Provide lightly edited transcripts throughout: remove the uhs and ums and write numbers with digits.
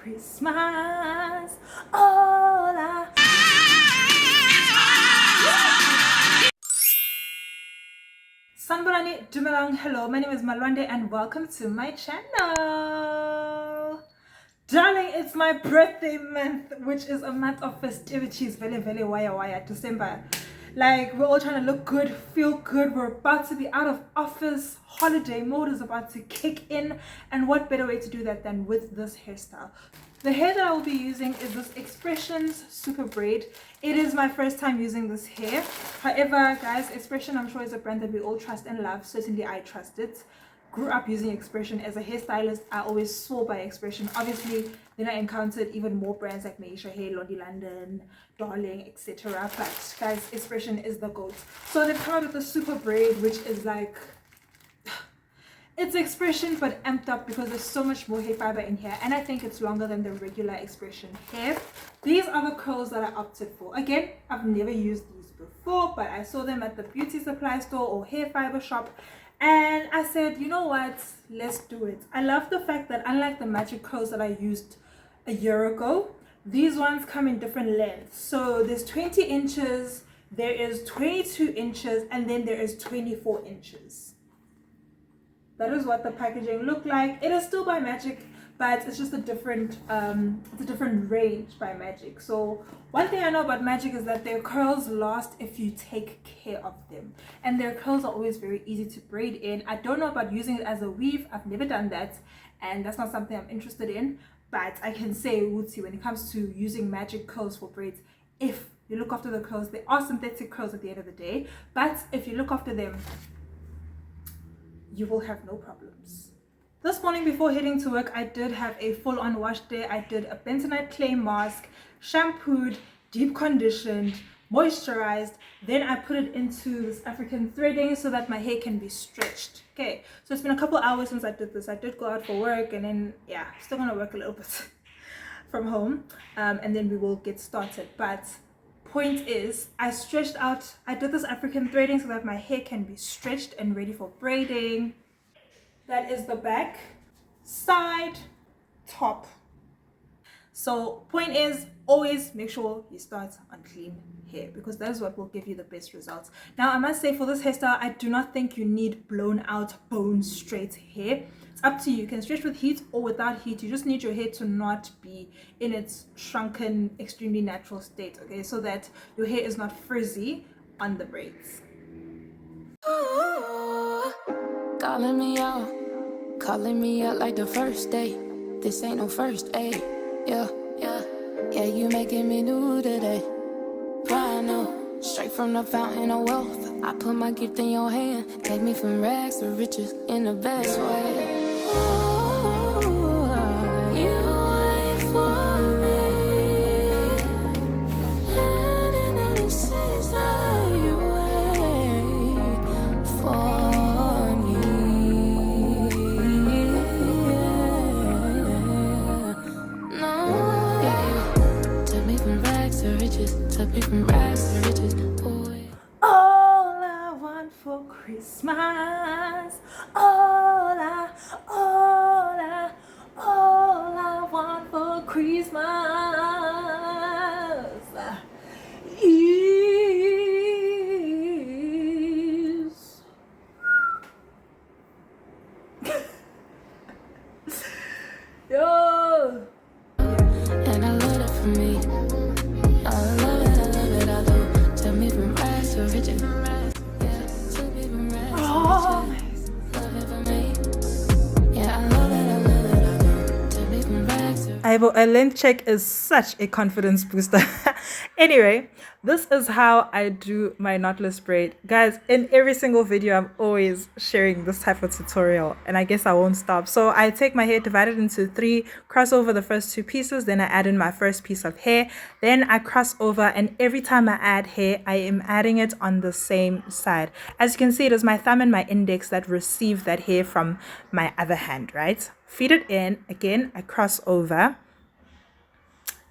Christmas. Hola. Sanborani Dumelang, hello, my name is Malwande and welcome to my channel. Darling, it's my birthday month, which is a month of festivities. Very wire December. Like, we're all trying to look good, feel good. We're about to be out of office. Holiday mode is about to kick in. And what better way to do that than with this hairstyle? The hair that I will be using is this Expressions Super Braid. It is my first time using this hair. However, guys, Expression, I'm sure, is a brand that we all trust and love. Certainly, I trust it. Grew up using Expression as a hairstylist. I always swore by Expression. Obviously, then I encountered even more brands like Maisha Hair, Londie London, Darling, etc. But guys, Expression is the GOAT. So they've come out with the Super Braid, which is like, it's Expression but amped up because there's so much more hair fiber in here, and I think it's longer than the regular Expression hair. These are the curls that I opted for. Again, I've never used these before, but I saw them at the beauty supply store or hair fiber shop, and I said, you know what, let's do it. I love the fact that unlike the magic curls that I used a year ago, these ones come in different lengths. So there's 20 inches, there is 22 inches, and then there is 24 inches. That is what the packaging looked like. It is still by Magic, but it's just a different range by Magic. So one thing I know about Magic is that their curls last if you take care of them, and their curls are always very easy to braid in. I don't know about using it as a weave. I've never done that, and that's not something I'm interested in, but I can say, Wootsy, when it comes to using Magic curls for braids, if you look after the curls, they are synthetic curls at the end of the day, but if you look after them, you will have no problems. This morning before heading to work, I did have a full-on wash day. I did a bentonite clay mask, shampooed, deep conditioned, moisturized, then I put it into this African threading so that my hair can be stretched. Okay, so it's been a couple hours since I did this. I did go out for work, and then yeah, still gonna work a little bit from home, and then we will get started. But point is, I stretched out, I did this African threading so that my hair can be stretched and ready for braiding. That is the back, side, top. So point is, always make sure you start on clean hair, because that is what will give you the best results. Now I must say, for this hairstyle, I do not think you need blown out bone straight hair. It's up to you. You can stretch with heat or without heat. You just need your hair to not be in its shrunken, extremely natural state, okay, so that your hair is not frizzy on the braids. Calling me out like the first day. This ain't no first aid. Yeah, you making me new today. Brand new, straight from the fountain of wealth. I put my gift in your hand. Take me from rags to riches in the best way. You wait for me. And in the season, you wait for me. No, took me from rags to riches. Took me from rags to riches. Boy. All I want for Christmas, all I want for Christmas is yo. And I love it for me. I love it, I do. Took me from rags to riches. Yeah, took me from rags to riches. Love it for me. Yeah, I love it, I do. Took me from rags to riches. A length check is such a confidence booster. Anyway, this is how I do my knotless braid. Guys, in every single video, I'm always sharing this type of tutorial, and I guess I won't stop. So I take my hair, divide it into 3, cross over the first 2 pieces, then I add in my first piece of hair, then I cross over, and every time I add hair, I am adding it on the same side. As you can see, it is my thumb and my index that receive that hair from my other hand, right? Feed it in, again, I cross over.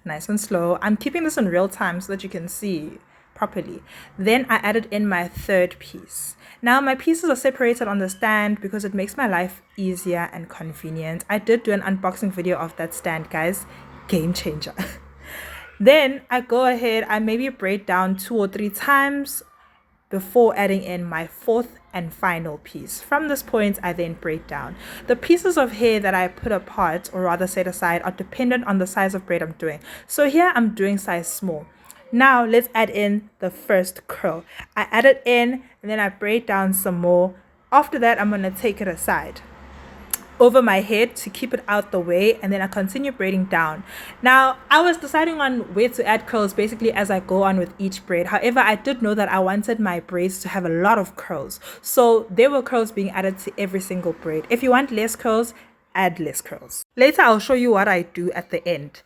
Nice and slow. I'm keeping this in real time so that you can see properly. Then I added in my third piece. Now my pieces are separated on the stand because it makes my life easier and convenient. I did do an unboxing video of that stand, guys. Game changer. Then I go ahead, I maybe braid down 2 or 3 times before adding in my fourth and final piece. From this point, I then braid down. The pieces of hair that I put apart, or rather set aside, are dependent on the size of braid I'm doing. So here I'm doing size small. Now let's add in the first curl. I add it in and then I braid down some more. After that, I'm going to take it aside over my head to keep it out the way, and then I continue braiding down. Now I was deciding on where to add curls basically as I go on with each braid. However, I did know that I wanted my braids to have a lot of curls, so there were curls being added to every single braid. If you want less curls, add less curls. Later I'll show you what I do at the end.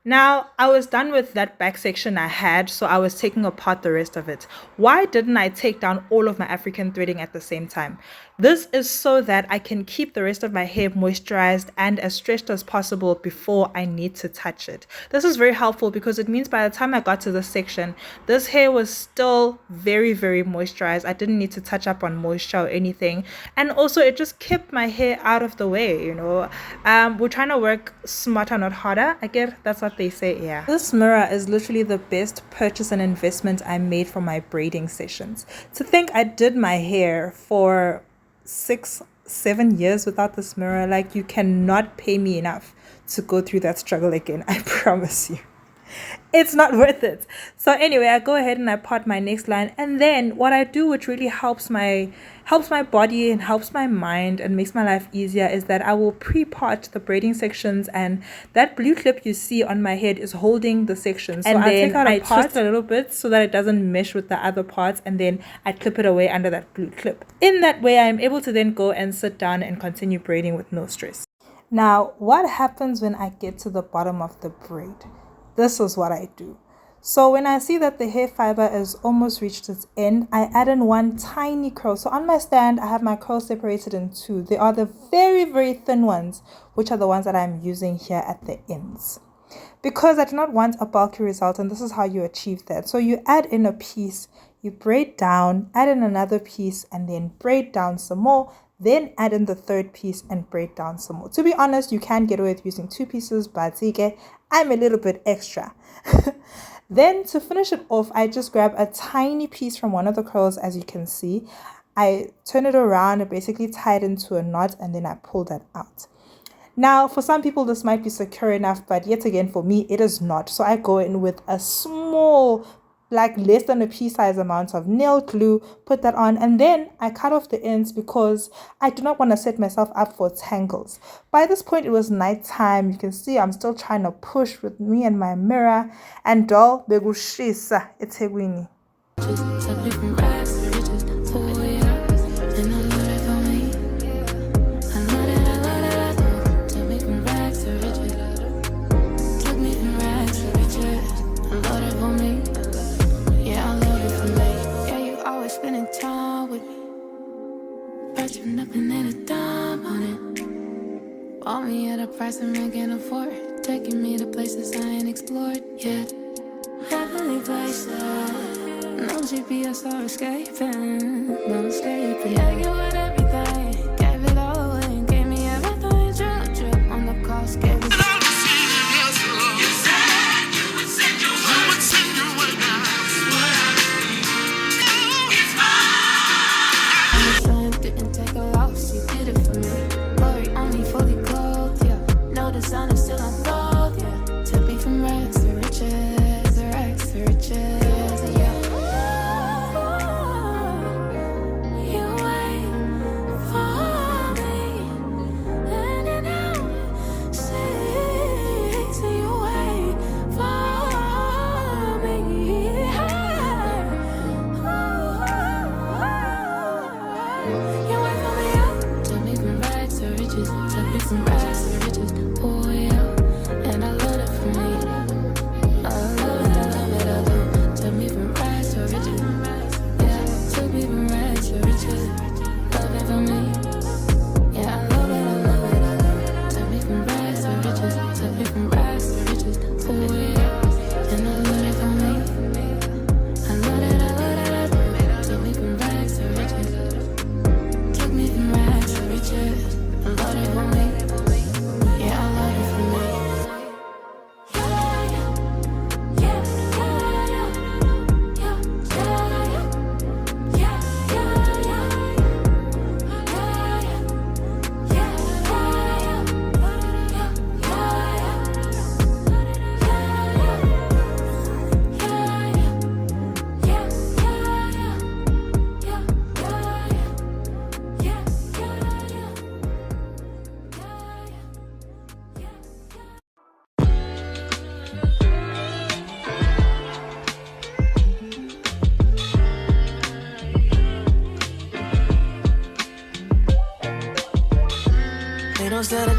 Now, I was done with that back section I had, so I was taking apart the rest of it. Why didn't I take down all of my African threading at the same time? This is so that I can keep the rest of my hair moisturized and as stretched as possible before I need to touch it. This is very helpful because it means by the time I got to this section, this hair was still very, very moisturized. I didn't need to touch up on moisture or anything. And also it just kept my hair out of the way, you know. We're trying to work smarter, not harder. I guess that's what they say, yeah. This mirror is literally the best purchase and investment I made from my braiding sessions. To think I did my hair for 6-7 years without this mirror, like, you cannot pay me enough to go through that struggle again. I promise you, it's not worth it. So anyway, I go ahead and I part my next line, and then what I do, which really helps my body and helps my mind and makes my life easier, is that I will pre-part the braiding sections, and that blue clip you see on my head is holding the sections. So and I take out a part, twist a little bit so that it doesn't mesh with the other parts, and then I clip it away under that blue clip. In that way, I'm able to then go and sit down and continue braiding with no stress. Now, what happens when I get to the bottom of the braid? This is what I do. So when I see that the hair fiber is almost reached its end, I add in one tiny curl. So on my stand, I have my curls separated in 2. They are the very, very thin ones, which are the ones that I'm using here at the ends. Because I do not want a bulky result, and this is how you achieve that. So you add in a piece, you braid down, add in another piece, and then braid down some more. Then add in the third piece and braid down some more. To be honest, you can get away with using 2 pieces, but I'm a little bit extra. Then to finish it off, I just grab a tiny piece from one of the curls, as you can see. I turn it around and basically tie it into a knot, and then I pull that out. Now, for some people, this might be secure enough, but yet again, for me, it is not. So I go in with a small, like less than a pea-size amount of nail glue, put that on, and then I cut off the ends because I do not want to set myself up for tangles. By this point, it was nighttime. You can see I'm still trying to push with me and my mirror, and doll begushisa eThekwini. Spending time with me, purchasing nothing at a dime on it. Bought me at a price a man can't afford, taking me to places I ain't explored yet. Heavenly places, no GPS or escaping, no escaping. Yeah, you want everything, gave it all away, gave me everything, drip, drip on the cost, gave it. I love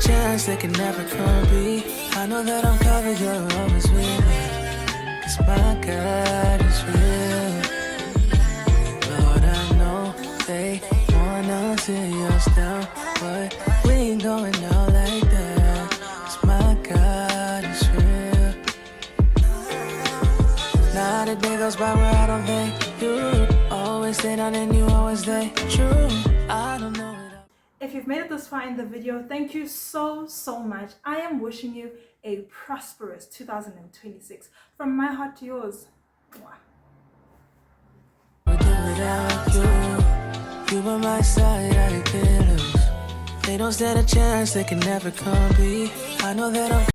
chance they can never come be. I know that I'm covered, you're always with me. 'Cause my God is real. Lord, I know they wanna see us down, but we ain't going out like that. 'Cause my God is real. Not a day goes by where I don't thank you. Always stay down and you always stay true. I don't know it all. If you've made it this far in the video, thank you so much. I am wishing you a prosperous 2026 from my heart to yours. Mwah. Without you, you by my side, I can't lose. They don't stand a chance, they can never come be. I know that I'm